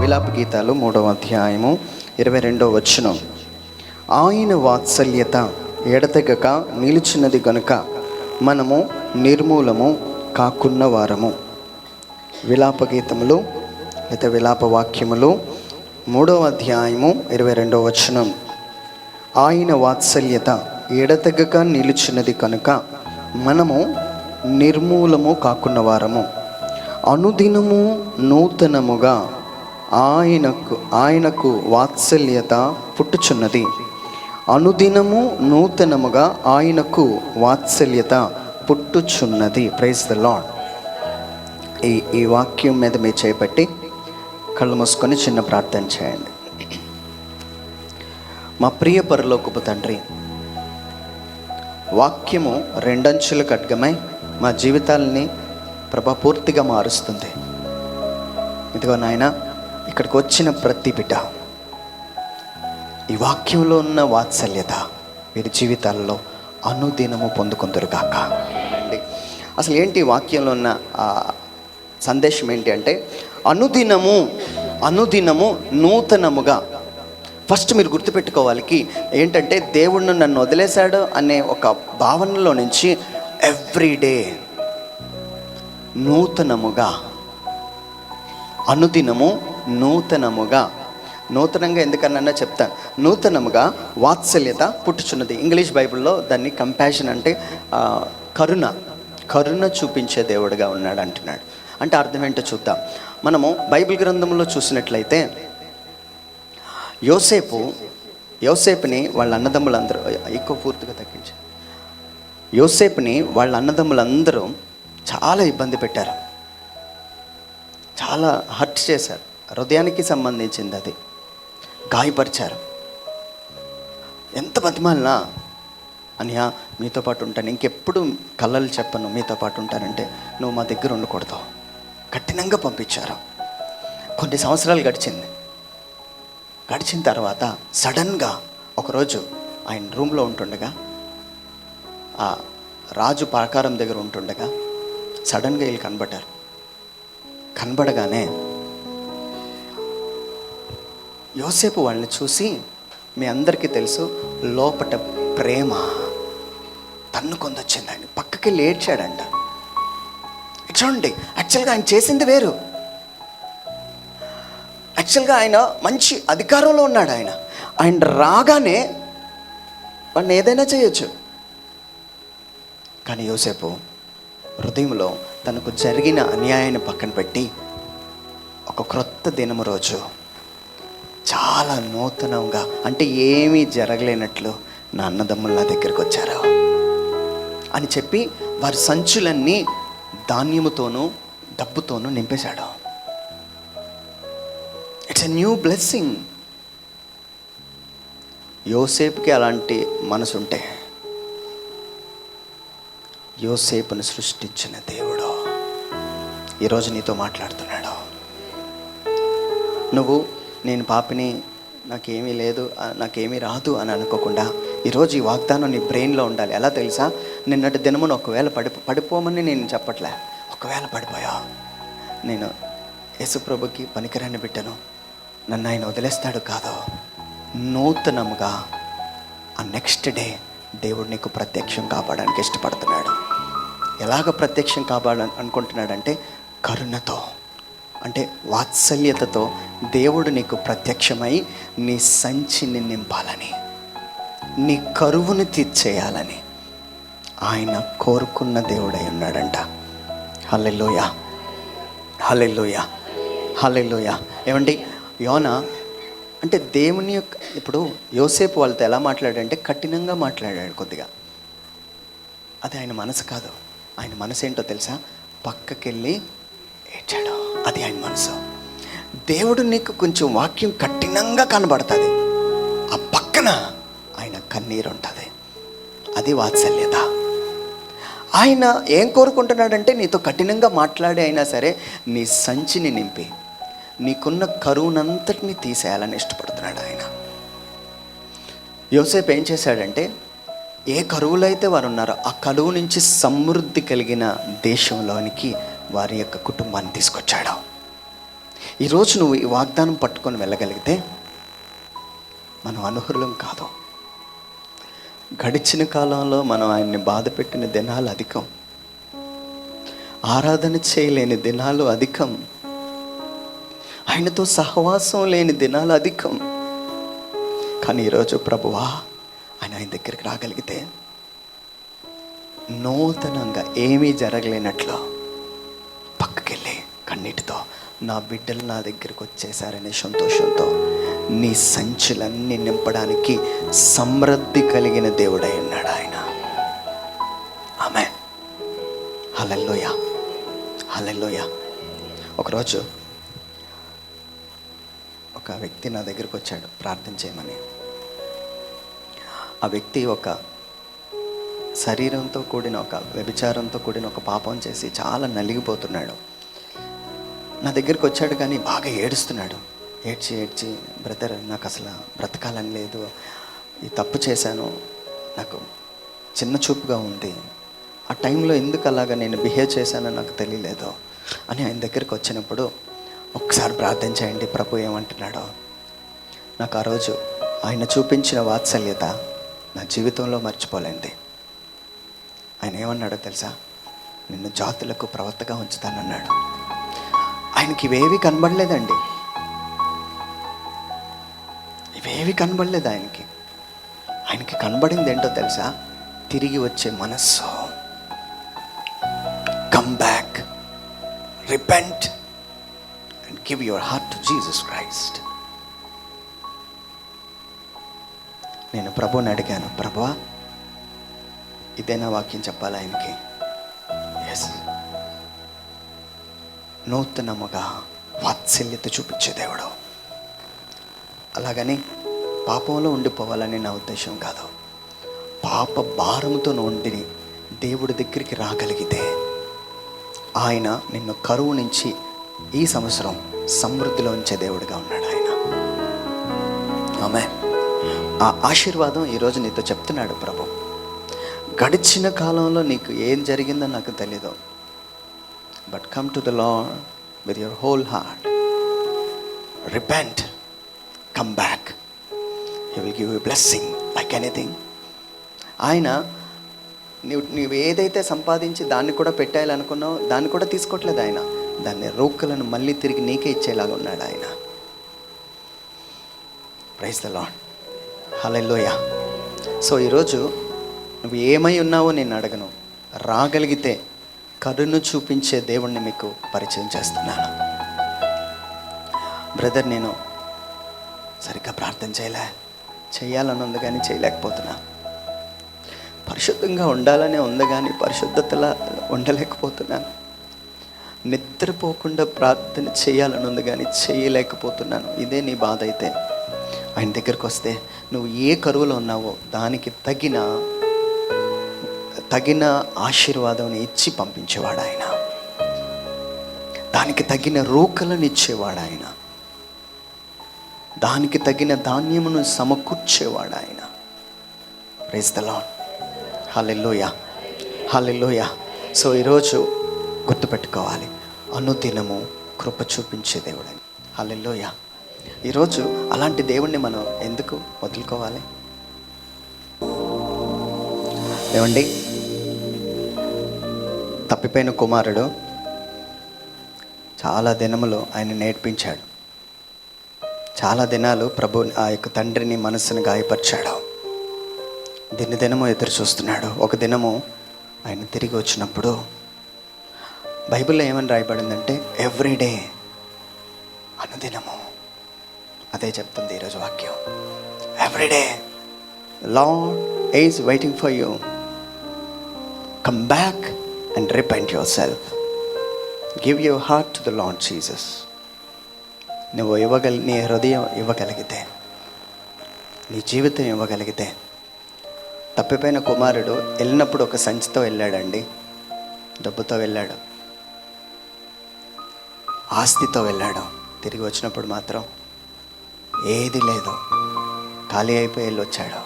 విలాప గీతాలు 3వ అధ్యాయము 22వ వచనం. ఆయన వాత్సల్యత ఎడతెగక నిలిచినది గనుక మనము నిర్మూలము కాకున్న వారము. విలాప గీతములు లేదా విలాప వాక్యములు 3వ అధ్యాయము 22వ వచనం. ఆయన వాత్సల్యత ఎడతెగక నిలిచినది కనుక మనము నిర్మూలము కాకున్న వారము. అనుదినము నూతనముగా ఆయనకు వాత్సల్యత పుట్టుచున్నది. అనుదినము నూతనముగా ఆయనకు వాత్సల్యత పుట్టుచున్నది. Praise the Lord. ఈ వాక్యం మీద మీరు చేపట్టి కళ్ళు మూసుకొని చిన్న ప్రార్థన చేయండి. మా ప్రియ పరలోకపు తండ్రి, వాక్యము రెండంచుల ఖడ్గమై మా జీవితాలని పూర్తిగా మారుస్తుంది. ఇదిగో నాయన, ఇక్కడికి వచ్చిన ప్రతి బిడ్డ ఈ వాక్యంలో ఉన్న వాత్సల్యత వీరి జీవితాల్లో అనుదినము పొందుకుందరుగాక. అసలు ఏంటి వాక్యంలో ఉన్న సందేశం ఏంటి అంటే, అనుదినము నూతనముగా. ఫస్ట్ మీరు గుర్తుపెట్టుకోవాలికి ఏంటంటే, దేవుడు నన్ను వదిలేశాడు అనే ఒక భావనలో నుంచి ఎవ్రీడే నూతనముగా, అనుదినము నూతనంగా ఎందుకన్నా చెప్తాను. నూతనముగా వాత్సల్యత పుట్టుచున్నది. ఇంగ్లీష్ బైబిల్లో దాన్ని కంపాషన్ అంటే కరుణ చూపించే దేవుడుగా ఉన్నాడు అంటున్నాడు. అంటే అర్థం ఏంటో చూద్దాం. మనము బైబిల్ గ్రంథంలో చూసినట్లయితే యోసేపుని వాళ్ళ అన్నదమ్ములందరూ పూర్తిగా తగ్గించారు. యోసేపుని వాళ్ళ అన్నదమ్ములందరూ చాలా ఇబ్బంది పెట్టారు, చాలా హర్ట్ చేశారు. హృదయానికి సంబంధించింది అది, గాయపరిచారు. ఎంత బతిమాలినా, అనియా మీతో పాటు ఉంటాను, ఇంకెప్పుడు కలలు చెప్పను, మీతో పాటు ఉంటానంటే నువ్వు మా దగ్గర ఉండకూడదు. కఠినంగా పంపించారు. కొన్ని సంవత్సరాలు గడిచిన తర్వాత సడన్గా ఒకరోజు ఆయన రూమ్లో ఉంటుండగా, ఆ రాజు ప్రాకారం దగ్గర ఉంటుండగా సడన్గా వీళ్ళు కనబడ్డారు. కనబడగానే యోసేపు వాళ్ళని చూసి, మీ అందరికీ తెలుసు, లోపట ప్రేమ తన్నుకొందొచ్చింది. ఆయన పక్కకి వెళ్ళి ఏడ్చాడంట. చూడండి, యాక్చువల్గా ఆయన చేసింది వేరు. యాక్చువల్గా ఆయన మంచి అధికారంలో ఉన్నాడు. ఆయన రాగానే వాడిని ఏదైనా చేయొచ్చు. కానీ యోసేపు హృదయంలో తనకు జరిగిన అన్యాయాన్ని పక్కన పెట్టి ఒక క్రొత్త దినము రోజు చాలా నూతనంగా, అంటే ఏమీ జరగలేనట్లు నా అన్నదమ్ములు నా దగ్గరికి వచ్చారు అని చెప్పి వారి సంచులన్నీ ధాన్యముతోనూ డబ్బుతోనూ నింపేశాడు. It's a new blessing. యోసేపుకి అలాంటి మనసుంటే, యోసేపును సృష్టించిన దేవుడు ఈరోజు నీతో మాట్లాడుతున్నాడు. నేను పాపిని, నాకేమీ లేదు, నాకేమీ రాదు అని అనుకోకుండా ఈరోజు ఈ వాగ్దానం నీ బ్రెయిన్లో ఉండాలి. ఎలా తెలుసా? నిన్నటి దినమును ఒకవేళ పడిపోమని నేను చెప్పట్లే. ఒకవేళ పడిపోయా, నేను యేసుప్రభుకి పనికిరాని బిడ్డను, నన్ను ఆయన వదిలేస్తాడు కాదు. నూతనముగా ఆ నెక్స్ట్ డే దేవుడు నీకు ప్రత్యక్షం కాపాడడానికి ఇష్టపడుతున్నాడు. ఎలాగ ప్రత్యక్షం కాపాడాలని అనుకుంటున్నాడంటే, కరుణతో, అంటే వాత్సల్యతతో దేవుడు నీకు ప్రత్యక్షమై నీ సంచిని నింపాలని, నీ కరువును తీర్చేయాలని ఆయన కోరుకున్న దేవుడై ఉన్నాడంట. హల్లెలూయా, హల్లెలూయా, హల్లెలూయా. ఏమండి, యోనా అంటే దేవుని యొక్క, ఇప్పుడు యోసేపు వాళ్ళతో ఎలా మాట్లాడాడంటే కఠినంగా మాట్లాడాడు కొద్దిగా. అది ఆయన మనసు కాదు. ఆయన మనసు ఏంటో తెలుసా? పక్కకెళ్ళి ఏడ్చాడు. అది ఆయన మనసు. దేవుడు నీకు కొంచెం వాక్యం కఠినంగా కనబడుతుంది, ఆ పక్కన ఆయన కన్నీరు ఉంటుంది. అది వాత్సల్యత. ఆయన ఏం కోరుకుంటున్నాడంటే, నీతో కఠినంగా మాట్లాడి అయినా సరే నీ సంచిని నింపి నీకున్న కరువునంతటిని తీసేయాలని ఇష్టపడుతున్నాడు ఆయన. యోసేపు ఏం చేశాడంటే, ఏ కరువులో అయితే వారు ఉన్నారో ఆ కరువు నుంచి సమృద్ధి కలిగిన దేశంలోనికి వారి యొక్క కుటుంబాన్ని తీసుకొచ్చాడు. ఈరోజు నువ్వు ఈ వాగ్దానం పట్టుకొని వెళ్ళగలిగితే మనం అనర్హులం కాదు. గడిచిన కాలంలో మనం ఆయన్ని బాధ పెట్టిన దినాలు అధికం, ఆరాధన చేయలేని దినాలు అధికం, ఆయనతో సహవాసం లేని దినాలు అధికం. కానీ ఈరోజు ప్రభువా ఆయన దగ్గరికి రాగలిగితే నూతనంగా ఏమీ జరగలేనట్లు పక్కకెళ్ళి కన్నీటితో నా బిడ్డలు నా దగ్గరికి వచ్చేసారనే సంతోషంతో నీ సంచులన్నీ నింపడానికి సమృద్ధి కలిగిన దేవుడై ఉన్నాడు ఆయన. ఆమేన్. హల్లెలూయా, హల్లెలూయా. ఒకరోజు ఒక వ్యక్తి నా దగ్గరికి వచ్చాడు ప్రార్థన చేయమని. ఆ వ్యక్తి ఒక శరీరంతో కూడిన ఒక వ్యభిచారంతో కూడిన ఒక పాపం చేసి చాలా నలిగిపోతున్నాడు. నా దగ్గరికి వచ్చాడు కానీ బాగా ఏడుస్తున్నాడు. ఏడ్చి బ్రదర్ నాకు అసలు బ్రతకాలని లేదు, ఈ తప్పు చేశాను, నాకు చిన్న చూపుగా ఉంది, ఆ టైంలో ఎందుకు అలాగా నేను బిహేవ్ చేశానో నాకు తెలియలేదు అని ఆయన దగ్గరికి వచ్చినప్పుడు ఒకసారి ప్రార్థన చేయండి, ప్రభు ఏమంటున్నాడో. నాకు ఆ రోజు ఆయన చూపించిన వాత్సల్యత నా జీవితంలో మర్చిపోలేండి. ఆయన ఏమన్నాడో తెలుసా? నిన్ను జాతులకు ప్రవక్తగా ఉంచుతానన్నాడు. ఆయనకి ఇవేవి కనబడలేదండి, ఇవేవి కనబడలేదు ఆయనకి. ఆయనకి కనబడింది ఏంటో తెలుసా? తిరిగి వచ్చే మనస్సు. Come back, repent and give your heart to Jesus Christ. నేను ప్రభువుని అడిగాను, ప్రభువా ఇదేనా వాక్యం చెప్పాలి ఆయనకి? ఎస్. నూతనముగా వాత్సల్యత చూపించే దేవుడు. అలాగని పాపంలో ఉండిపోవాలని నా ఉద్దేశం కాదు. పాప భారంతో ఉండి దేవుడి దగ్గరికి రాగలిగితే ఆయన నిన్ను కరువు నుంచి ఈ సంవత్సరం సమృద్ధిలో ఉంచే దేవుడిగా ఉన్నాడు ఆయన. ఆమేన్. ఆ ఆశీర్వాదం ఈరోజు నీతో చెప్తున్నాడు ప్రభు. గడిచిన కాలంలో నీకు ఏం జరిగిందో నాకు తెలీదు, but come to the lord with your whole heart, repent, come back, he will give you blessing like anything. ఆయన నువ్వు ఏదైతే సంపాదించి దాన్ని కూడా పెట్టాలనుకున్నావు దాన్ని కూడా తీసుకోవట్లేదు ఆయన. దాన్ని రోకలను మళ్ళీ తిరిగి నీకే ఇచ్చేలాగా ఉన్నాడు ఆయన. Praise the lord, hallelujah. So ఈరోజు నువ్వు ఏమై ఉన్నావో నేను అడగను, రాగలిగితే కరుణ చూపించే దేవుణ్ణి మీకు పరిచయం చేస్తున్నాను. బ్రదర్ నేను సరిగ్గా ప్రార్థన చేయాలని ఉంది కానీ చేయలేకపోతున్నా, పరిశుద్ధంగా ఉండాలనే ఉంది కానీ పరిశుద్ధతలా ఉండలేకపోతున్నాను, నిద్రపోకుండా ప్రార్థన చేయాలని ఉంది కానీ చేయలేకపోతున్నాను, ఇదే నీ బాధ అయితే ఆయన దగ్గరికి వస్తే నువ్వు ఏ కరువులో ఉన్నావో దానికి తగిన ఆశీర్వాదం ఇచ్చి పంపించేవాడు ఆయన. దానికి తగిన రూకలను ఇచ్చేవాడు ఆయన. దానికి తగిన ధాన్యమును సమకూర్చేవాడు ఆయన. Praise the lord, hallelujah, hallelujah. So ఈరోజు గుర్తుపెట్టుకోవాలి, అనుదినము కృప చూపించే దేవుడు. హల్లెలూయా. ఈరోజు అలాంటి దేవుణ్ణి మనం ఎందుకు వదులుకోవాలి? ఏమండి, తప్పిపోయిన కుమారుడు చాలా దినములు ఆయన నేర్పించాడు. చాలా దినాలు ప్రభు ఆ యొక్క తండ్రిని మనస్సును గాయపరిచాడు. దినము ఎదురు చూస్తున్నాడు. ఒక దినము ఆయన తిరిగి వచ్చినప్పుడు బైబిల్లో ఏమని రాయబడిందంటే ఎవ్రీడే, అనుదినము. అదే చెప్తుంది ఈరోజు వాక్యం. Everyday lord is waiting for you. Come back and repent your self. Give your heart to the lord Jesus. నువ్వు నీ హృదయం ఇవ్వగలిగితే, నీ జీవితం ఇవ్వగలిగితే. తప్పిపోయిన కుమారుడు వెళ్ళినప్పుడు ఒక సంచితో వెళ్ళాడండి, డబ్బుతో వెళ్ళాడు, ఆస్తితో వెళ్ళాడు. తిరిగి వచ్చినప్పుడు మాత్రం ఏది లేదు, ఖాళీ అయిపోయి వెళ్ళొచ్చాడు.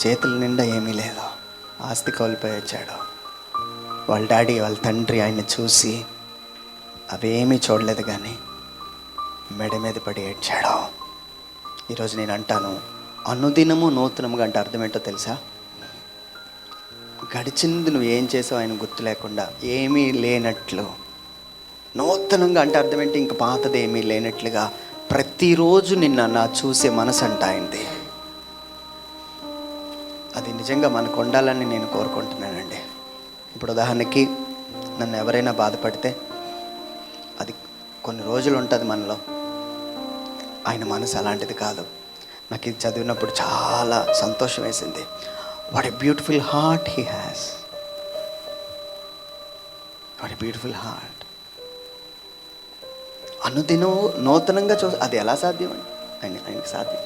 చేతుల నిండా ఏమీ లేదు, ఆస్తి కోల్పోయి వచ్చాడు. వాళ్ళ డాడీ వాళ్ళ తండ్రి ఆయన చూసి అవేమీ చూడలేదు, కానీ మెడ మీద పడి ఏడ్చాడు. ఈరోజు నేను అంటాను, అనుదినము నూతనముగా అంటే అర్థం ఏంటో తెలుసా? గడిచింది నువ్వు ఏం చేసావు ఆయన గుర్తు లేకుండా, ఏమీ లేనట్లు. నూతనంగా అంటే అర్థం ఏంటి? ఇంక పాతది ఏమీ లేనట్లుగా ప్రతిరోజు నిన్న నా చూసే మనసు అంట ఆయనది. అది నిజంగా మనకు ఉండాలని నేను కోరుకుంటున్నానండి. ఇప్పుడు ఉదాహరణకి నన్ను ఎవరైనా బాధపడితే అది కొన్ని రోజులు ఉంటుంది మనలో. ఆయన మనసు అలాంటిది కాదు. నాకు ఇది చదివినప్పుడు చాలా సంతోషం వేసింది. What a beautiful heart he has. What a beautiful heart. అనుదినం నూతనంగా అది ఎలా సాధ్యం అండి? ఆయనకి సాధ్యం.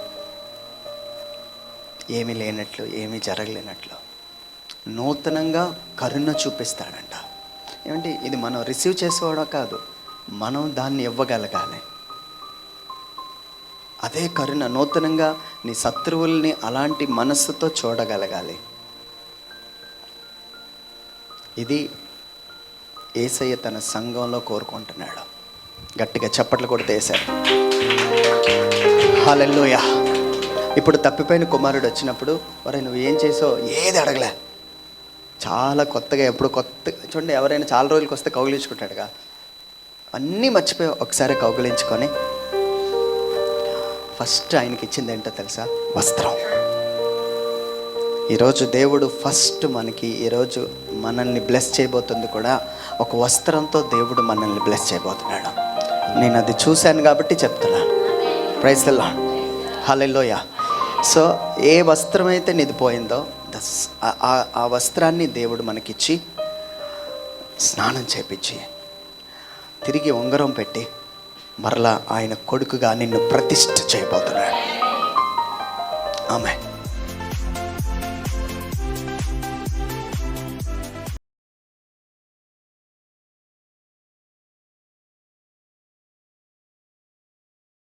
ఏమీ లేనట్లు, ఏమీ జరగలేనట్లు నూతనంగా కరుణ చూపిస్తాడంట. ఏమంటే ఇది మనం రిసీవ్ చేసుకోవడం కాదు, మనం దాన్ని ఇవ్వగలగాలి. అదే కరుణ. నూతనంగా నీ శత్రువుల్ని అలాంటి మనస్సుతో చూడగలగాలి. ఇది యేసయ్య తన సంఘంలో కోరుకుంటున్నాడు. గట్టిగా చప్పట్లు కొడితే వేశారు. హల్లెలూయా. ఇప్పుడు తప్పిపోయిన కుమారుడు వచ్చినప్పుడు, ఒరేయ్ నువ్వు ఏం చేసావు? ఏది అడగలే. చాలా కొత్తగా, ఎప్పుడు కొత్త చూడండి, ఎవరైనా చాలా రోజులకి వస్తే కౌగిలించుకుంటాడుగా. అన్నీ మర్చిపోయి ఒకసారి కౌగిలించుకొని ఫస్ట్ ఆయనకి ఇచ్చింది ఏంటో తెలుసా? వస్త్రం. ఈరోజు దేవుడు ఫస్ట్ ఈరోజు మనల్ని బ్లెస్ చేయబోతుంది కూడా ఒక వస్త్రంతో. దేవుడు మనల్ని బ్లెస్ చేయబోతున్నాడు. నేను అది చూశాను కాబట్టి చెప్తున్నాను. Praise the Lord. Hallelujah. So ఏ వస్త్రం అయితే నిదిపోయిందో ఆ వస్త్రాన్ని దేవుడు మనకిచ్చి స్నానం చేపించి తిరిగి ఉంగరం పెట్టి మరలా ఆయన కొడుకుగా నిన్ను ప్రతిష్ఠ చేయబోతున్నాడు. ఆమేన్.